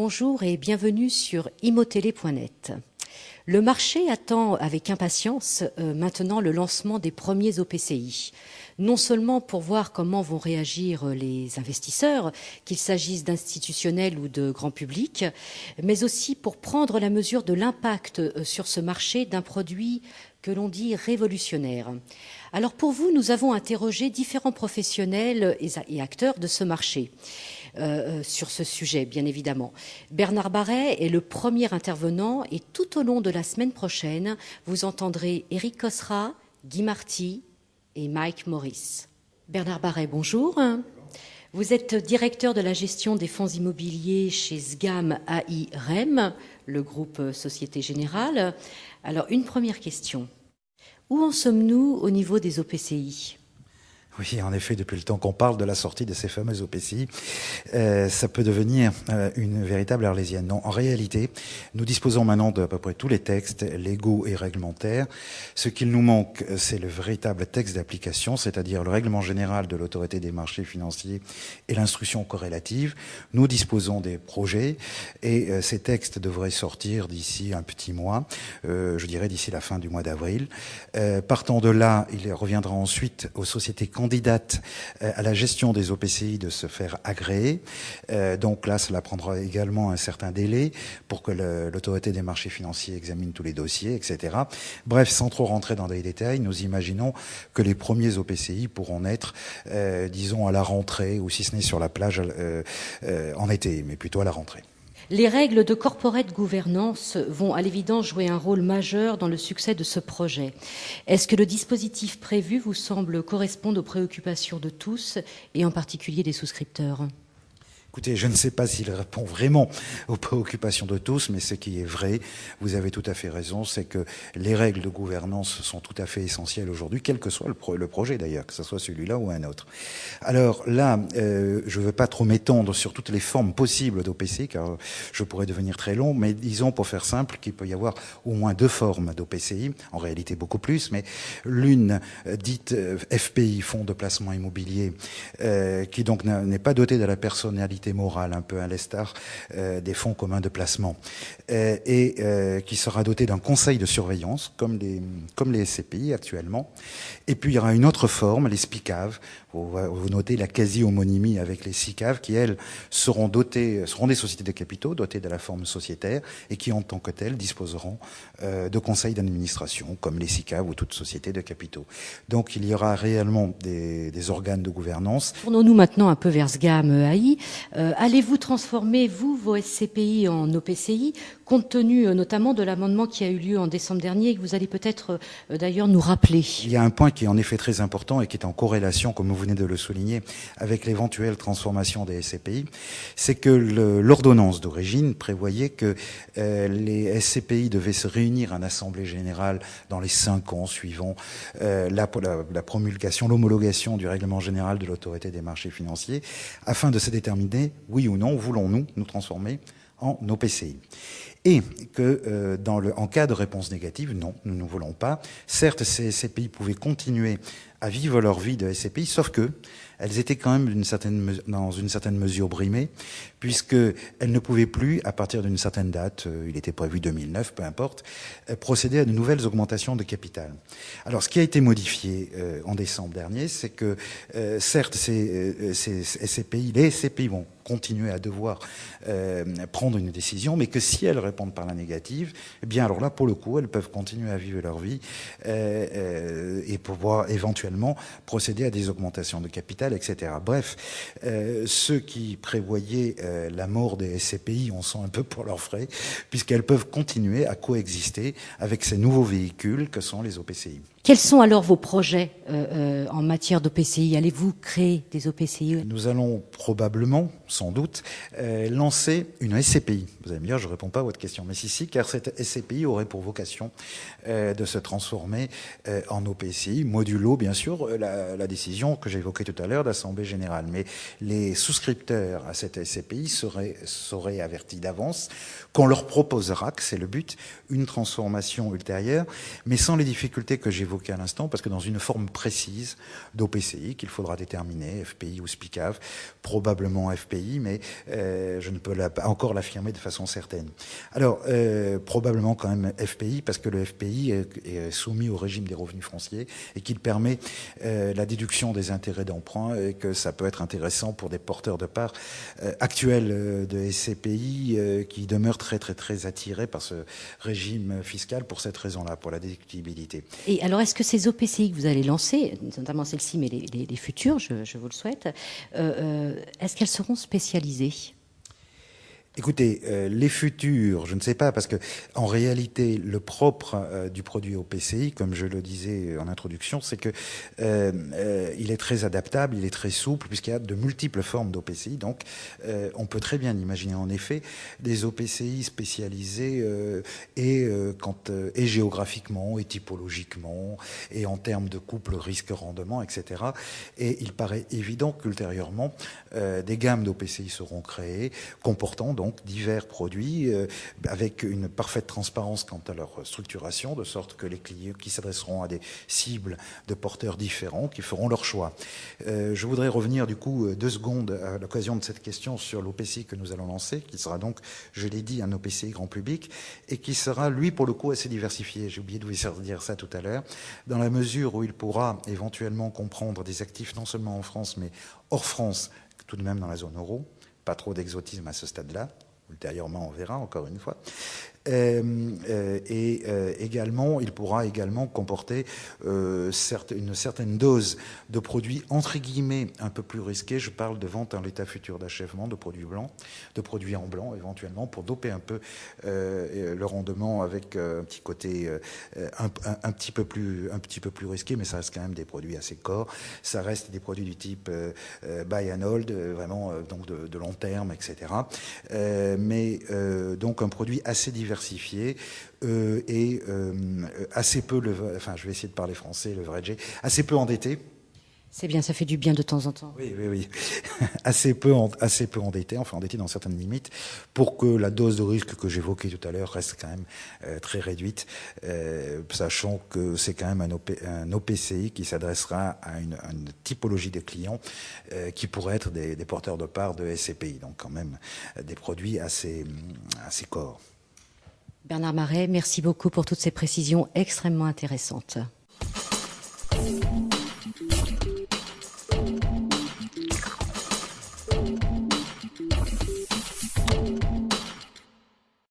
Bonjour et bienvenue sur imotélé.net. Le marché attend avec impatience maintenant le lancement des premiers OPCI. Non seulement pour voir comment vont réagir les investisseurs, qu'il s'agisse d'institutionnels ou de grand public, mais aussi pour prendre la mesure de l'impact sur ce marché d'un produit que l'on dit révolutionnaire. Alors pour vous, nous avons interrogé différents professionnels et acteurs de ce marché. Sur ce sujet, bien évidemment. Bernard Baret est le premier intervenant et tout au long de la semaine prochaine, vous entendrez Éric Cosra, Guy Marty et Mike Morris. Bernard Baret, bonjour. Vous êtes directeur de la gestion des fonds immobiliers chez SGAM AI REM, le groupe Société Générale. Alors, une première question. Où en sommes-nous au niveau des OPCI ? Oui, en effet, depuis le temps qu'on parle de la sortie de ces fameuses OPCI, ça peut devenir une véritable arlésienne. Non, en réalité, nous disposons maintenant d'à peu près tous les textes légaux et réglementaires. Ce qu'il nous manque, c'est le véritable texte d'application, c'est-à-dire le règlement général de l'autorité des marchés financiers et l'instruction corrélative. Nous disposons des projets et ces textes devraient sortir d'ici un petit mois, je dirais d'ici la fin du mois d'avril. Partant de là, il reviendra ensuite aux sociétés candidates à la gestion des OPCI de se faire agréer. Donc là, cela prendra également un certain délai pour que l'autorité des marchés financiers examine tous les dossiers, etc. Bref, sans trop rentrer dans des détails, nous imaginons que les premiers OPCI pourront naître, disons, à la rentrée, ou si ce n'est sur la plage en été, mais plutôt à la rentrée. Les règles de corporate gouvernance vont à l'évidence jouer un rôle majeur dans le succès de ce projet. Est-ce que le dispositif prévu vous semble correspondre aux préoccupations de tous et en particulier des souscripteurs ? Écoutez, je ne sais pas s'il répond vraiment aux préoccupations de tous, mais ce qui est vrai, vous avez tout à fait raison, c'est que les règles de gouvernance sont tout à fait essentielles aujourd'hui, quel que soit le projet d'ailleurs, que ce soit celui-là ou un autre. Alors là, je ne veux pas trop m'étendre sur toutes les formes possibles d'OPCI, car je pourrais devenir très long, mais disons, pour faire simple, qu'il peut y avoir au moins deux formes d'OPCI, en réalité beaucoup plus, mais l'une dite FPI, Fonds de placement immobilier, qui donc n'est pas dotée de la personnalité morale, un peu à l'instar des fonds communs de placement, et qui sera doté d'un conseil de surveillance, comme les SCPI actuellement. Et puis il y aura une autre forme, les SPICAV. Vous notez la quasi-homonymie avec les SICAV, qui elles seront des sociétés de capitaux dotées de la forme sociétaire et qui en tant que telles disposeront de conseils d'administration, comme les SICAV ou toute société de capitaux. Donc il y aura réellement des organes de gouvernance. Tournons-nous maintenant un peu vers SGAM AI. Allez-vous transformer, vous, vos SCPI en OPCI, compte tenu notamment de l'amendement qui a eu lieu en décembre dernier et que vous allez peut-être d'ailleurs nous rappeler ? Il y a un point qui est en effet très important et qui est en corrélation, comme vous venez de le souligner, avec l'éventuelle transformation des SCPI, c'est que l'ordonnance d'origine prévoyait que les SCPI devaient se réunir en assemblée générale dans les 5 ans suivant la promulgation, l'homologation du règlement général de l'autorité des marchés financiers, afin de se déterminer, oui ou non, voulons-nous nous transformer en OPCI. Et que en cas de réponse négative, non, nous ne voulons pas. Certes, ces SCPI pouvaient continuer à vivre leur vie de SCPI, sauf que elles étaient quand même dans une certaine mesure brimées, puisqu'elles ne pouvaient plus, à partir d'une certaine date, il était prévu 2009, peu importe, procéder à de nouvelles augmentations de capital. Alors, ce qui a été modifié en décembre dernier, c'est que, certes, ces SCPI, les SCPI vont continuer à devoir prendre une décision, mais que si elles répondent par la négative, eh bien alors là, pour le coup, elles peuvent continuer à vivre leur vie et pouvoir éventuellement procéder à des augmentations de capital, etc. Bref, ceux qui prévoyaient la mort des SCPI, on sent un peu pour leurs frais, puisqu'elles peuvent continuer à coexister avec ces nouveaux véhicules que sont les OPCI. Quels sont alors vos projets en matière d'OPCI ? Allez-vous créer des OPCI ? Nous allons probablement, sans doute, lancer une SCPI. Vous allez me dire, je ne réponds pas à votre question, mais si, car cette SCPI aurait pour vocation de se transformer en OPCI, modulo, bien sûr, la décision que j'évoquais tout à l'heure d'Assemblée Générale. Mais les souscripteurs à cette SCPI seraient avertis d'avance qu'on leur proposera, que c'est le but, une transformation ultérieure, mais sans les difficultés que j'évoquais évoqué à l'instant, parce que dans une forme précise d'OPCI qu'il faudra déterminer, FPI ou SPICAV, probablement FPI, mais je ne peux pas encore l'affirmer de façon certaine. Alors, probablement quand même FPI, parce que le FPI est soumis au régime des revenus fonciers et qu'il permet la déduction des intérêts d'emprunt et que ça peut être intéressant pour des porteurs de parts actuels de SCPI qui demeurent très attirés par ce régime fiscal pour cette raison-là, pour la déductibilité. Et alors, est-ce que ces OPCI que vous allez lancer, notamment celle-ci, mais les futures, je vous le souhaite, est-ce qu'elles seront spécialisées ? Écoutez, les futurs, je ne sais pas, parce que en réalité, le propre du produit OPCI, comme je le disais en introduction, c'est que il est très adaptable, il est très souple, puisqu'il y a de multiples formes d'OPCI. Donc, on peut très bien imaginer en effet des OPCI spécialisés et géographiquement, et typologiquement, et en termes de couple risque-rendement, etc. Et il paraît évident qu'ultérieurement, des gammes d'OPCI seront créées, comportant donc divers produits avec une parfaite transparence quant à leur structuration, de sorte que les clients qui s'adresseront à des cibles de porteurs différents, qui feront leur choix. Je voudrais revenir du coup 2 secondes à l'occasion de cette question sur l'OPCI que nous allons lancer, qui sera donc, je l'ai dit, un OPCI grand public, et qui sera, lui, pour le coup, assez diversifié. J'ai oublié de vous dire ça tout à l'heure, dans la mesure où il pourra éventuellement comprendre des actifs non seulement en France, mais hors France, tout de même dans la zone euro. Pas trop d'exotisme à ce stade-là. Ultérieurement, on verra, encore une fois. Également, il pourra également comporter une certaine dose de produits entre guillemets un peu plus risqués. Je parle de vente en l'état futur d'achèvement de produits blancs, de produits en blanc éventuellement, pour doper un peu le rendement avec un petit côté un petit peu plus risqué, mais ça reste quand même des produits assez core. Ça reste des produits du type buy and hold, vraiment donc de long terme, etc. Donc un produit assez diversifié et assez peu, je vais essayer de parler français, leveragé, assez peu endetté. C'est bien, ça fait du bien de temps en temps. Oui. assez peu endetté, enfin endetté dans certaines limites, pour que la dose de risque que j'évoquais tout à l'heure reste quand même très réduite, sachant que c'est quand même un OPCI qui s'adressera à une typologie de clients qui pourraient être des porteurs de parts de SCPI, donc quand même des produits assez core. Bernard Maret, merci beaucoup pour toutes ces précisions extrêmement intéressantes.